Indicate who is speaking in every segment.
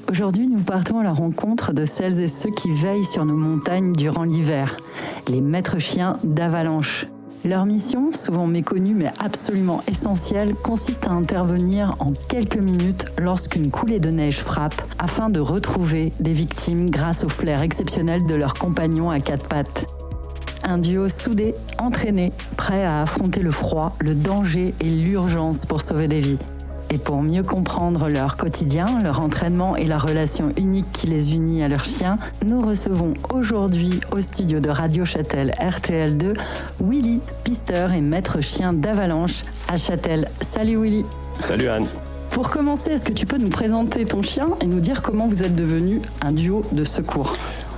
Speaker 1: Aujourd'hui, nous partons à la rencontre de celles et ceux qui veillent sur nos montagnes durant l'hiver, les maîtres chiens d'Avalanche. Leur mission, souvent méconnue mais absolument essentielle, consiste à intervenir en quelques minutes lorsqu'une coulée de neige frappe afin de retrouver des victimes grâce au flair exceptionnel de leurs compagnons à quatre pattes. Un duo soudé, entraîné, prêt à affronter le froid, le danger et l'urgence pour sauver des vies. Et pour mieux comprendre leur quotidien, leur entraînement et la relation unique qui les unit à leurs chiens, nous recevons aujourd'hui au studio de Radio Châtel RTL2 Willy, pisteur et maître chien d'Avalanche à Châtel. Salut Willy.
Speaker 2: Salut Anne.
Speaker 1: Pour commencer, est-ce que tu peux nous présenter ton chien et nous dire comment vous êtes devenu un duo de secours ?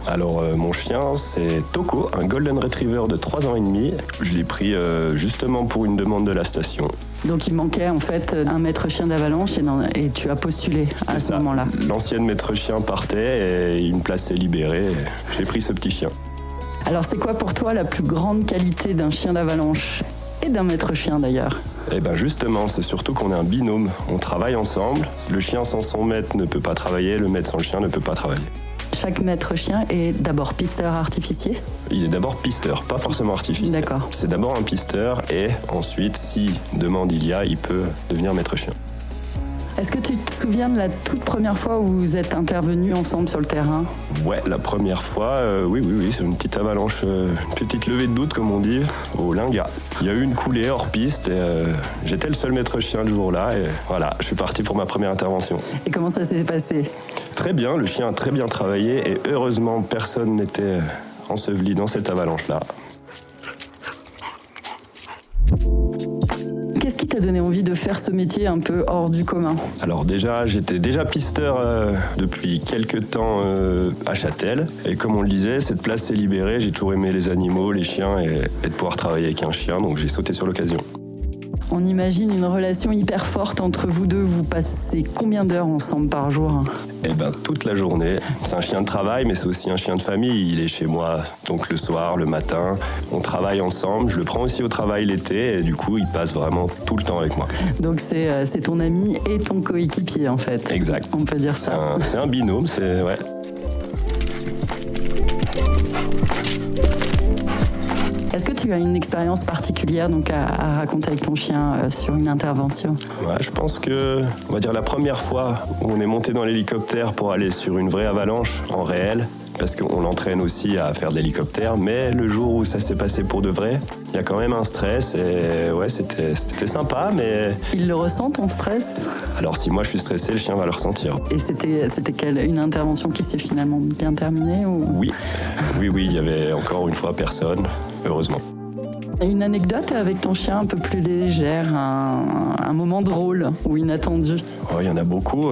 Speaker 2: Alors mon chien c'est Toko, un Golden Retriever de 3 ans et demi. Je l'ai pris justement pour une demande de la station.
Speaker 1: Donc il manquait en fait un maître chien d'Avalanche et tu as postulé à ce moment-là.
Speaker 2: L'ancienne maître chien partait et une place est libérée. J'ai pris ce petit chien.
Speaker 1: Alors c'est quoi pour toi la plus grande qualité d'un chien d'Avalanche et d'un maître chien d'ailleurs ?
Speaker 2: Eh bien justement, c'est surtout qu'on est un binôme. On travaille ensemble. Le chien sans son maître ne peut pas travailler, le maître sans le chien ne peut pas travailler.
Speaker 1: Chaque maître chien est d'abord pisteur artificier ?
Speaker 2: Il est d'abord pisteur, pas forcément artificier.
Speaker 1: D'accord.
Speaker 2: C'est d'abord un pisteur et ensuite, si demande il y a, il peut devenir maître chien.
Speaker 1: Est-ce que tu te souviens de la toute première fois où vous êtes intervenus ensemble sur le terrain ?
Speaker 2: Ouais, la première fois, oui, c'est une petite avalanche, une petite levée de doute comme on dit, au Linga. Il y a eu une coulée hors piste et j'étais le seul maître chien le jour-là et voilà, je suis parti pour ma première intervention.
Speaker 1: Et comment ça s'est passé ?
Speaker 2: Très bien, le chien a très bien travaillé et heureusement personne n'était enseveli dans cette avalanche-là.
Speaker 1: Qu'est-ce qui t'a donné envie de faire ce métier un peu hors du commun ? Alors
Speaker 2: j'étais déjà pisteur depuis quelques temps à Châtel. Et comme on le disait, cette place s'est libérée. J'ai toujours aimé les animaux, les chiens et de pouvoir travailler avec un chien. Donc j'ai sauté sur l'occasion.
Speaker 1: On imagine une relation hyper forte entre vous deux. Vous passez combien d'heures ensemble par jour ?
Speaker 2: Eh ben, toute la journée. C'est un chien de travail, mais c'est aussi un chien de famille. Il est chez moi, donc le soir, le matin. On travaille ensemble. Je le prends aussi au travail l'été, et du coup, il passe vraiment tout le temps avec moi.
Speaker 1: Donc c'est ton ami et ton coéquipier, en fait.
Speaker 2: Exact.
Speaker 1: On peut dire ça.
Speaker 2: C'est un binôme, ouais.
Speaker 1: Est-ce que tu as une expérience particulière donc, à raconter avec ton chien sur une intervention ?
Speaker 2: Ouais, je pense que, on va dire la première fois où on est monté dans l'hélicoptère pour aller sur une vraie avalanche en réel, parce qu'on l'entraîne aussi à faire de l'hélicoptère, mais le jour où ça s'est passé pour de vrai, il y a quand même un stress et ouais, c'était sympa, mais... Il
Speaker 1: le ressent, ton stress ?
Speaker 2: Alors si moi je suis stressé, le chien va le ressentir.
Speaker 1: Et c'était une intervention qui s'est finalement bien terminée ou...
Speaker 2: Oui, il y avait encore une fois personne, heureusement.
Speaker 1: Une anecdote avec ton chien un peu plus légère, un moment drôle ou inattendu ?
Speaker 2: Oh, il y en a beaucoup,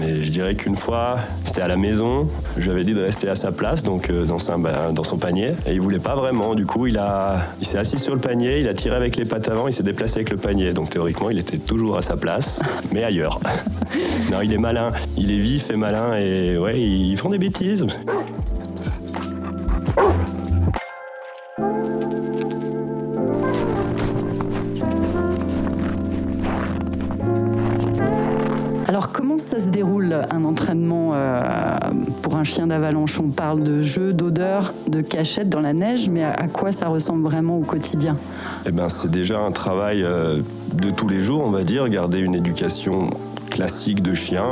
Speaker 2: mais je dirais qu'une fois, c'était à la maison, je lui avais dit de rester à sa place, donc dans son panier, et il voulait pas vraiment. Du coup, il s'est assis sur le panier, il a tiré avec les pattes avant, il s'est déplacé avec le panier. Donc théoriquement, il était toujours à sa place, mais ailleurs. Non, il est malin, il est vif et malin, et ouais, ils font des bêtises.
Speaker 1: Alors comment ça se déroule un entraînement pour un chien d'avalanche ? On parle de jeux, d'odeurs, de cachettes dans la neige, mais à quoi ça ressemble vraiment au quotidien ?
Speaker 2: Eh ben, c'est déjà un travail de tous les jours, on va dire, garder une éducation classique de chien,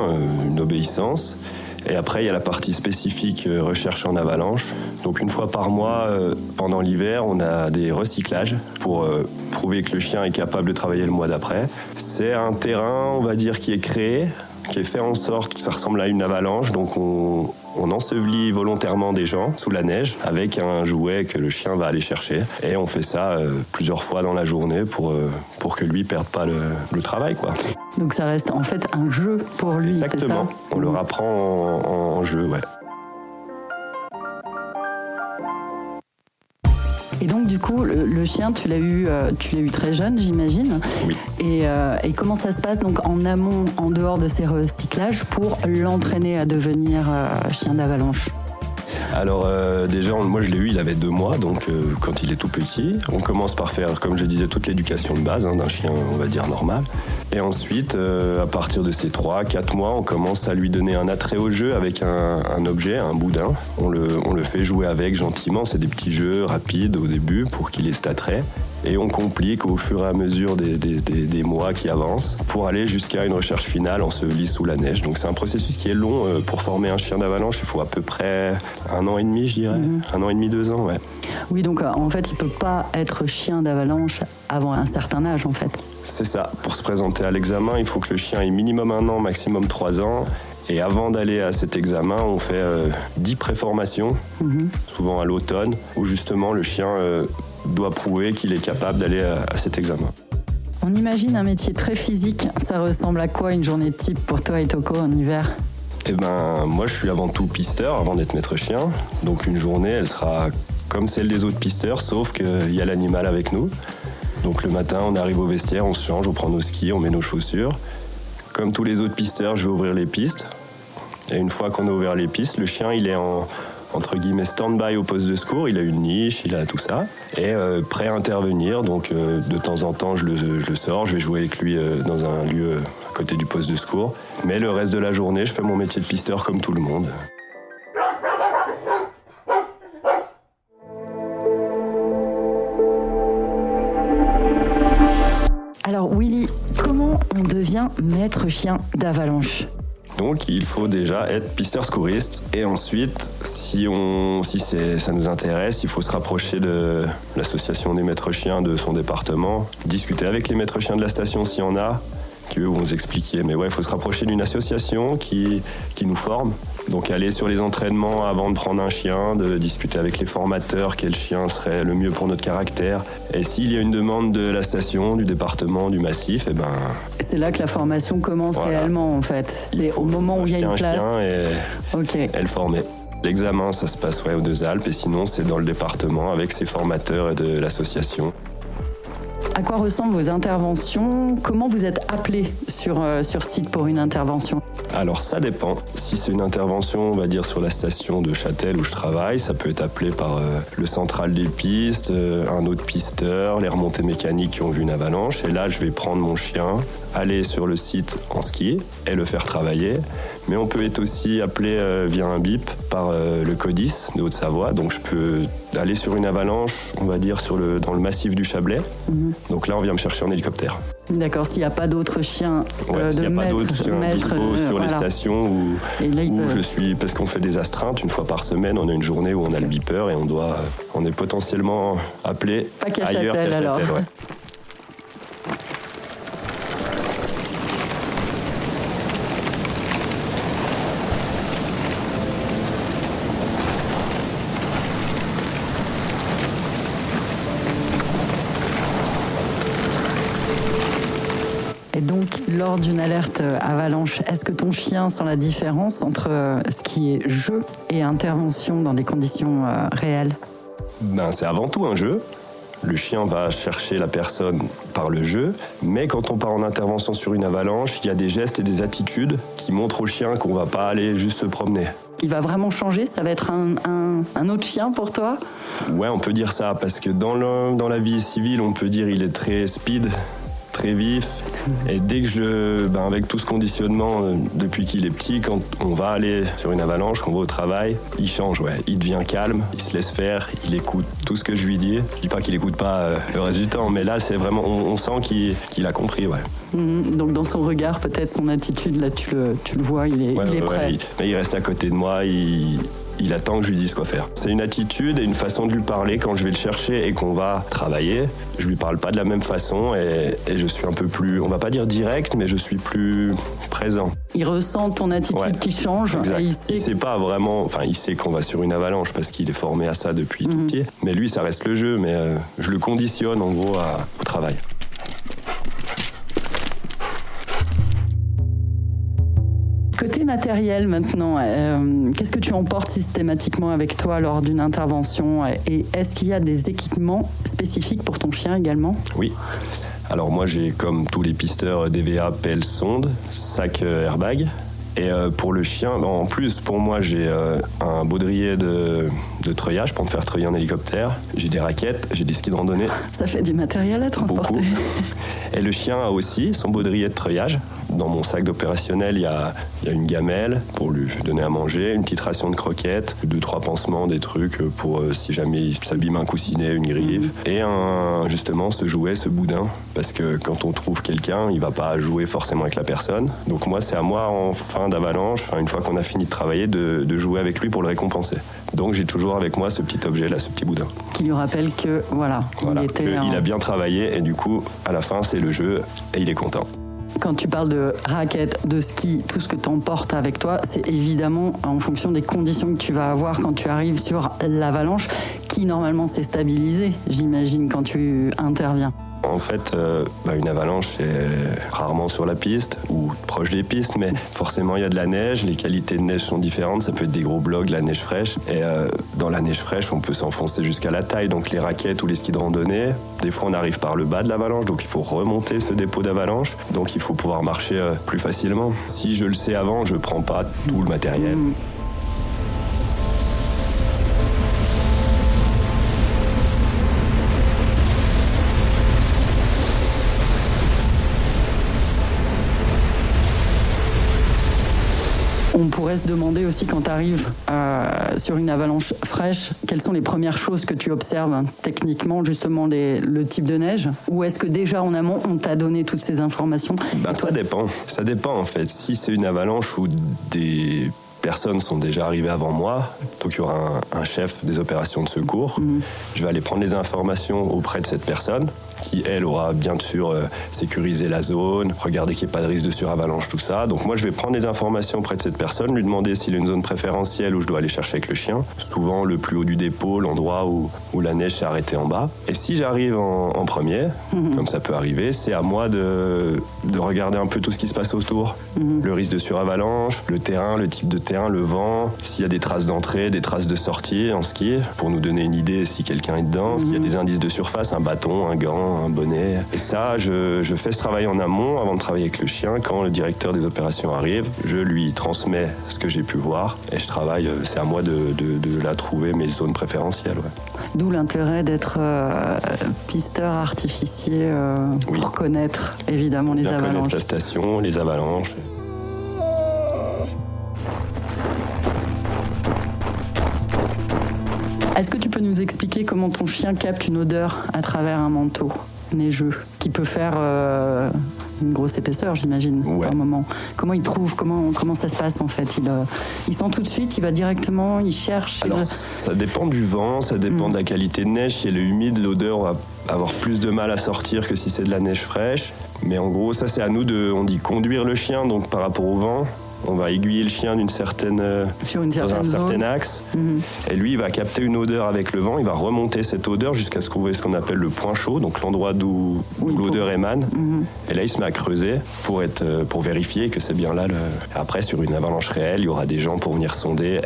Speaker 2: une obéissance. Et après, il y a la partie spécifique recherche en avalanche. Donc une fois par mois, pendant l'hiver, on a des recyclages pour prouver que le chien est capable de travailler le mois d'après. C'est un terrain, on va dire, qui est créé, qui est fait en sorte que ça ressemble à une avalanche. Donc on ensevelit volontairement des gens sous la neige avec un jouet que le chien va aller chercher. Et on fait ça plusieurs fois dans la journée pour que lui ne perde pas le travail, quoi.
Speaker 1: Donc ça reste en fait un jeu pour lui,
Speaker 2: exactement.
Speaker 1: C'est ça ?
Speaker 2: On leur apprend en jeu, ouais.
Speaker 1: Et donc du coup, le chien, tu l'as eu très jeune, j'imagine.
Speaker 2: Oui.
Speaker 1: Et comment ça se passe donc en amont, en dehors de ces recyclages, pour l'entraîner à devenir chien d'avalanche ?
Speaker 2: Alors déjà, moi je l'ai eu, il avait 2 mois, donc quand il est tout petit. On commence par faire, comme je disais, toute l'éducation de base d'un chien, on va dire, normal. Et ensuite, à partir de ses 3-4 mois, on commence à lui donner un attrait au jeu avec un objet, un boudin. On le fait jouer avec gentiment, c'est des petits jeux rapides au début pour qu'il ait cet attrait. Et on complique au fur et à mesure des mois qui avancent pour aller jusqu'à une recherche finale ensevelie sous la neige. Donc c'est un processus qui est long. Pour former un chien d'avalanche, il faut à peu près 1 an et demi, je dirais. 1 an et demi, 2 ans, ouais.
Speaker 1: Oui, donc en fait, il ne peut pas être chien d'avalanche avant un certain âge, en fait.
Speaker 2: C'est ça. Pour se présenter à l'examen, il faut que le chien ait minimum 1 an, maximum 3 ans. Et avant d'aller à cet examen, on fait 10 préformations, souvent à l'automne, où justement le chien doit prouver qu'il est capable d'aller à cet examen.
Speaker 1: On imagine un métier très physique. Ça ressemble à quoi une journée type pour toi et Toko en hiver ?
Speaker 2: Eh ben, moi, je suis avant tout pisteur, avant d'être maître chien. Donc une journée, elle sera comme celle des autres pisteurs, sauf qu'il y a l'animal avec nous. Donc le matin, on arrive au vestiaire, on se change, on prend nos skis, on met nos chaussures. Comme tous les autres pisteurs, je vais ouvrir les pistes. Et une fois qu'on a ouvert les pistes, le chien, il est entre guillemets stand-by au poste de secours. Il a une niche, il a tout ça. Et prêt à intervenir. Donc de temps en temps, je le sors, je vais jouer avec lui dans un lieu à côté du poste de secours. Mais le reste de la journée, je fais mon métier de pisteur comme tout le monde.
Speaker 1: Alors Willy, comment on devient maître chien d'avalanche ?
Speaker 2: Donc il faut déjà être pisteur secouriste et ensuite, si ça nous intéresse, il faut se rapprocher de l'association des maîtres chiens de son département, discuter avec les maîtres chiens de la station s'il y en a, qui eux vont nous expliquer. Mais ouais, il faut se rapprocher d'une association qui nous forme. Donc aller sur les entraînements avant de prendre un chien, de discuter avec les formateurs quel chien serait le mieux pour notre caractère. Et s'il y a une demande de la station, du département, du massif,
Speaker 1: c'est là que la formation commence réellement en fait. C'est au moment où il y a une place.
Speaker 2: Un chien et le former. L'examen, ça se passe aux Deux Alpes et sinon c'est dans le département avec ses formateurs et de l'association.
Speaker 1: À quoi ressemblent vos interventions ? Comment vous êtes appelé sur site pour une intervention ?
Speaker 2: Alors ça dépend. Si c'est une intervention, on va dire sur la station de Châtel où je travaille, ça peut être appelé par le central des pistes, un autre pisteur, les remontées mécaniques qui ont vu une avalanche. Et là, je vais prendre mon chien, aller sur le site en ski et le faire travailler. Mais on peut être aussi appelé via un bip par le CODIS de Haute-Savoie. Donc je peux aller sur une avalanche, on va dire dans le massif du Chablais. Donc là, on vient me chercher en hélicoptère.
Speaker 1: D'accord, s'il n'y a pas d'autres chiens
Speaker 2: s'il n'y a pas d'autres chiens dispo sur les stations où je suis, parce qu'on fait des astreintes une fois par semaine, on a une journée où on a le beeper et on est potentiellement appelé ailleurs qu'à Châtel. Ouais.
Speaker 1: Et donc, lors d'une alerte avalanche, est-ce que ton chien sent la différence entre ce qui est jeu et intervention dans des conditions réelles ?
Speaker 2: C'est avant tout un jeu. Le chien va chercher la personne par le jeu, mais quand on part en intervention sur une avalanche, il y a des gestes et des attitudes qui montrent au chien qu'on ne va pas aller juste se promener.
Speaker 1: Il va vraiment changer ? Ça va être un autre chien pour toi ?
Speaker 2: Ouais, on peut dire ça, parce que dans la vie civile, on peut dire qu'il est très speed, très vif, et dès que avec tout ce conditionnement depuis qu'il est petit, quand on va aller sur une avalanche, qu'on va au travail, il change, il devient calme, il se laisse faire, il écoute tout ce que je lui dis. Je dis pas qu'il écoute pas le reste du temps, mais là c'est vraiment, on sent qu'il a compris,
Speaker 1: Donc dans son regard, peut-être son attitude, là tu le vois, il est prêt.
Speaker 2: Il reste à côté de moi, il attend que je lui dise quoi faire. C'est une attitude et une façon de lui parler quand je vais le chercher et qu'on va travailler. Je lui parle pas de la même façon et je suis un peu plus, on va pas dire direct, mais je suis plus présent.
Speaker 1: Il ressent ton attitude qui change.
Speaker 2: Exact.
Speaker 1: Et
Speaker 2: il sait pas vraiment, il sait qu'on va sur une avalanche parce qu'il est formé à ça depuis tout petit. Mais lui, ça reste le jeu, mais je le conditionne en gros au travail.
Speaker 1: Côté matériel maintenant, qu'est-ce que tu emportes systématiquement avec toi lors d'une intervention et est-ce qu'il y a des équipements spécifiques pour ton chien également ?
Speaker 2: Oui. Alors moi j'ai comme tous les pisteurs DVA, pelle, sonde, sac airbag Et pour le chien, en plus, pour moi, j'ai un baudrier de treuillage pour me faire treuiller en hélicoptère. J'ai des raquettes, j'ai des skis de randonnée.
Speaker 1: Ça fait du matériel à transporter.
Speaker 2: Beaucoup. Et le chien a aussi son baudrier de treuillage. Dans mon sac d'opérationnel, il y a une gamelle pour lui donner à manger, une petite ration de croquettes, 2-3 pansements, des trucs pour si jamais il s'abîme un coussinet, une griffe. Et justement ce jouet, ce boudin. Parce que quand on trouve quelqu'un, il va pas jouer forcément avec la personne. Donc moi, c'est à moi en fin d'avalanche, une fois qu'on a fini de travailler, de jouer avec lui pour le récompenser. Donc j'ai toujours avec moi ce petit objet là, ce petit boudin.
Speaker 1: Qui lui rappelle que
Speaker 2: il a bien travaillé et du coup, à la fin, c'est le jeu et il est content.
Speaker 1: Quand tu parles de raquettes, de ski, tout ce que tu emportes avec toi, c'est évidemment en fonction des conditions que tu vas avoir quand tu arrives sur l'avalanche, qui normalement s'est stabilisée, j'imagine, quand tu interviens.
Speaker 2: En fait, une avalanche, c'est rarement sur la piste ou proche des pistes, mais forcément, il y a de la neige. Les qualités de neige sont différentes. Ça peut être des gros blocs, de la neige fraîche. Et dans la neige fraîche, on peut s'enfoncer jusqu'à la taille. Donc les raquettes ou les skis de randonnée, des fois, on arrive par le bas de l'avalanche. Donc il faut remonter ce dépôt d'avalanche. Donc il faut pouvoir marcher plus facilement. Si je le sais avant, je ne prends pas tout le matériel.
Speaker 1: On pourrait se demander aussi quand tu arrives sur une avalanche fraîche, quelles sont les premières choses que tu observes techniquement, justement le type de neige? Ou est-ce que déjà en amont, on t'a donné toutes ces informations?
Speaker 2: Ça dépend. Ça dépend en fait. Si c'est une avalanche où des personnes sont déjà arrivées avant moi, donc il y aura un chef des opérations de secours. Je vais aller prendre les informations auprès de cette personne qui, elle, aura bien sûr sécurisé la zone, regarder qu'il n'y ait pas de risque de suravalanche, tout ça. Donc moi, je vais prendre les informations auprès de cette personne, lui demander s'il y a une zone préférentielle où je dois aller chercher avec le chien. Souvent, le plus haut du dépôt, l'endroit où la neige s'est arrêtée en bas. Et si j'arrive en premier, comme ça peut arriver, c'est à moi de regarder un peu tout ce qui se passe autour. Le risque de suravalanche, le terrain, le type de terrain, le vent, s'il y a des traces d'entrée, des traces de sortie en ski, pour nous donner une idée si quelqu'un est dedans, s'il y a des indices de surface, un bâton, un gant, un bonnet. Et ça, je fais ce travail en amont avant de travailler avec le chien. Quand le directeur des opérations arrive, je lui transmets ce que j'ai pu voir et je travaille. C'est à moi de la trouver, mes zones préférentielles. Ouais.
Speaker 1: D'où l'intérêt d'être pisteur artificier pour connaître évidemment les avalanches.
Speaker 2: Connaître la station, les avalanches.
Speaker 1: Est-ce que tu peux nous expliquer comment ton chien capte une odeur à travers un manteau neigeux qui peut faire une grosse épaisseur, j'imagine, par moment? Comment il trouve, comment ça se passe en fait? Il sent tout de suite, il va directement, il cherche.
Speaker 2: Alors ça dépend du vent, ça dépend de la qualité de neige. Si elle est humide, l'odeur va avoir plus de mal à sortir que si c'est de la neige fraîche. Mais en gros, ça c'est à nous on dit conduire le chien, donc par rapport au vent. On va aiguiller le chien dans un certain axe. Et lui, il va capter une odeur avec le vent. Il va remonter cette odeur jusqu'à trouver ce qu'on appelle le point chaud, donc l'endroit d'où l'odeur émane. Et là, il se met à creuser pour vérifier que c'est bien là. Après, sur une avalanche réelle, il y aura des gens pour venir sonder,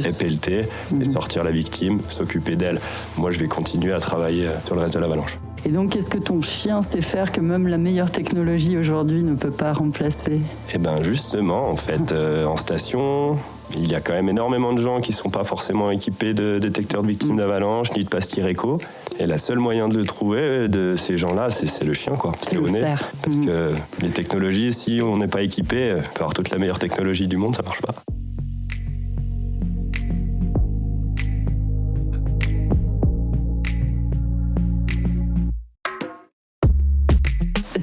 Speaker 2: épelleter et sortir la victime, s'occuper d'elle. Moi, je vais continuer à travailler sur le reste de l'avalanche.
Speaker 1: Et donc, qu'est-ce que ton chien sait faire que même la meilleure technologie aujourd'hui ne peut pas remplacer?
Speaker 2: Eh bien, justement, en fait, en station, il y a quand même énormément de gens qui ne sont pas forcément équipés de détecteurs de victimes d'avalanche, ni de pastilles éco. Et le seul moyen de le trouver, de ces gens-là, c'est le chien, quoi. C'est au nez. Parce que les technologies, si on n'est pas équipé, on peut avoir toute la meilleure technologie du monde, ça ne marche pas.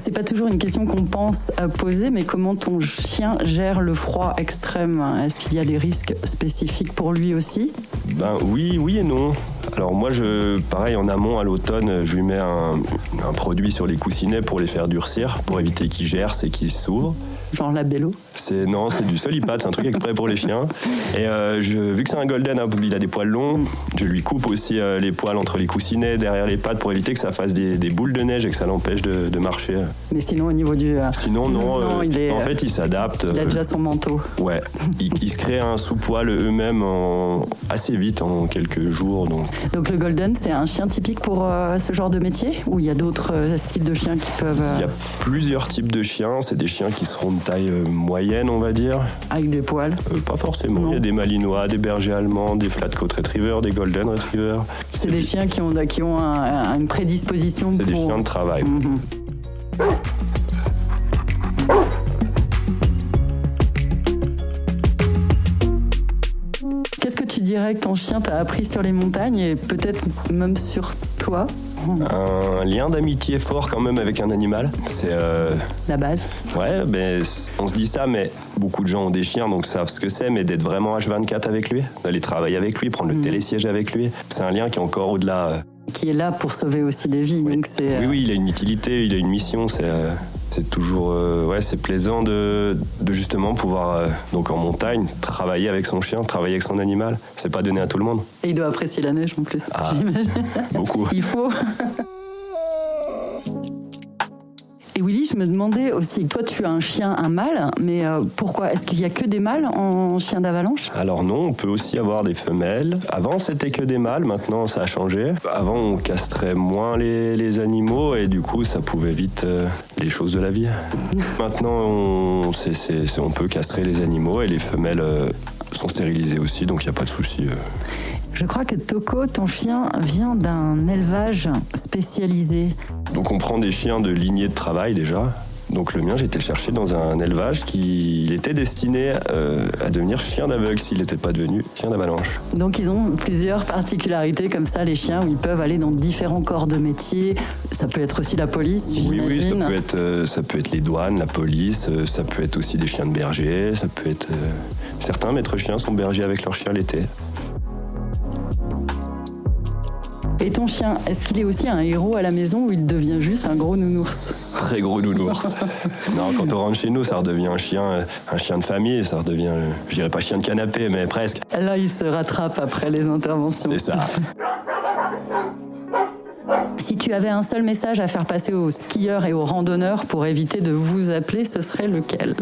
Speaker 1: C'est pas toujours une question qu'on pense à poser, mais comment ton chien gère le froid extrême? Est-ce qu'il y a des risques spécifiques pour lui aussi?
Speaker 2: Oui et non. Alors moi, pareil, en amont, à l'automne, je lui mets un produit sur les coussinets pour les faire durcir, pour éviter qu'ils gercent et qu'ils s'ouvrent.
Speaker 1: Genre la Bello?
Speaker 2: Non, c'est du Solipad, c'est un truc exprès pour les chiens. Et vu que c'est un golden, il a des poils longs, je lui coupe aussi les poils entre les coussinets, derrière les pattes, pour éviter que ça fasse des boules de neige et que ça l'empêche de marcher.
Speaker 1: Mais sinon, au niveau du...
Speaker 2: Sinon, non. En fait, il s'adapte.
Speaker 1: Il a déjà son manteau.
Speaker 2: Ouais. Ils se créent un sous-poil eux-mêmes assez vite, en quelques jours.
Speaker 1: Donc le golden, c'est un chien typique pour ce genre de métier? Ou il y a d'autres styles de chiens qui peuvent...
Speaker 2: Il y a plusieurs types de chiens. C'est des chiens qui seront une taille moyenne, on va dire.
Speaker 1: Avec des poils?
Speaker 2: Pas forcément.
Speaker 1: Non.
Speaker 2: Il y a des malinois, des bergers allemands, des flat coat retrievers, des golden retrievers.
Speaker 1: C'est des chiens qui ont une prédisposition
Speaker 2: C'est
Speaker 1: pour...
Speaker 2: des chiens de travail.
Speaker 1: Mhm. Qu'est-ce que tu dirais que ton chien t'a appris sur les montagnes et peut-être même sur toi?
Speaker 2: Un lien d'amitié fort quand même avec un animal. C'est
Speaker 1: La base.
Speaker 2: ouais, mais on se dit ça, mais beaucoup de gens ont des chiens donc savent ce que c'est, mais d'être vraiment H24 avec lui, d'aller travailler avec lui, prendre le télésiège avec lui, c'est un lien qui est encore au-delà.
Speaker 1: Qui est là pour sauver aussi des vies.
Speaker 2: Oui.
Speaker 1: Donc c'est,
Speaker 2: Oui, il a une utilité, il a une mission. C'est toujours, c'est plaisant de justement pouvoir, donc en montagne, travailler avec son chien, travailler avec son animal. C'est pas donné à tout le monde.
Speaker 1: Et il doit apprécier la neige en plus, j'imagine.
Speaker 2: Beaucoup.
Speaker 1: Il faut. Et Willy, je me demandais aussi, toi tu as un chien, un mâle, mais pourquoi? Est-ce qu'il y a que des mâles en chien d'avalanche?
Speaker 2: Alors non, on peut aussi avoir des femelles. Avant, c'était que des mâles, maintenant ça a changé. Avant, on castrait moins les animaux et du coup, ça pouvait vite les choses de la vie. Maintenant, on peut castrer les animaux et les femelles sont stérilisées aussi, donc il n'y a pas de souci.
Speaker 1: Je crois que Toko, ton chien, vient d'un élevage spécialisé.
Speaker 2: Donc on prend des chiens de lignée de travail déjà. Donc le mien, j'ai été le chercher dans un élevage il était destiné à devenir chien d'aveugle s'il n'était pas devenu chien d'avalanche.
Speaker 1: Donc ils ont plusieurs particularités comme ça, les chiens, où ils peuvent aller dans différents corps de métier. Ça peut être aussi la police, j'imagine.
Speaker 2: Oui, ça peut être les douanes, la police, ça peut être aussi des chiens de berger, ça peut être... Certains maîtres chiens sont bergers avec leurs chiens l'été.
Speaker 1: Et ton chien, est-ce qu'il est aussi un héros à la maison ou il devient juste un gros nounours?
Speaker 2: Très gros nounours. Non, quand on rentre chez nous, ça redevient un chien de famille, ça redevient, je dirais pas chien de canapé, mais presque.
Speaker 1: Là, il se rattrape après les interventions.
Speaker 2: C'est ça.
Speaker 1: Si tu avais un seul message à faire passer aux skieurs et aux randonneurs pour éviter de vous appeler, ce serait lequel?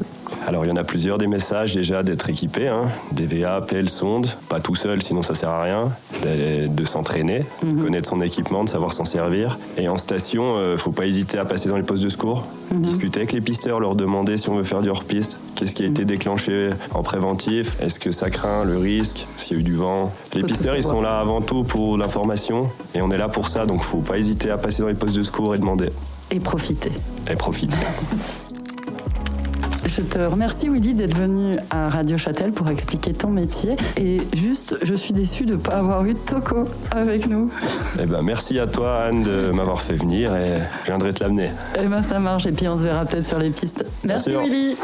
Speaker 2: Alors il y en a plusieurs des messages déjà d'être équipés, DVA, pelle, sonde, pas tout seul sinon ça sert à rien, de s'entraîner, connaître son équipement, de savoir s'en servir. Et en station, faut pas hésiter à passer dans les postes de secours, discuter avec les pisteurs, leur demander si on veut faire du hors-piste, qu'est-ce qui a été déclenché en préventif, est-ce que ça craint le risque, s'il y a eu du vent. Les pisteurs ils sont là avant tout pour l'information et on est là pour ça, donc faut pas hésiter à passer dans les postes de secours et demander.
Speaker 1: Et profiter.
Speaker 2: Et profiter.
Speaker 1: Je te remercie Willy d'être venu à Radio Châtel pour expliquer ton métier. Et juste, je suis déçue de ne pas avoir eu Toko avec nous.
Speaker 2: Eh ben, merci à toi Anne de m'avoir fait venir et je viendrai te l'amener.
Speaker 1: Eh ben ça marche et puis on se verra peut-être sur les pistes. Merci Willy.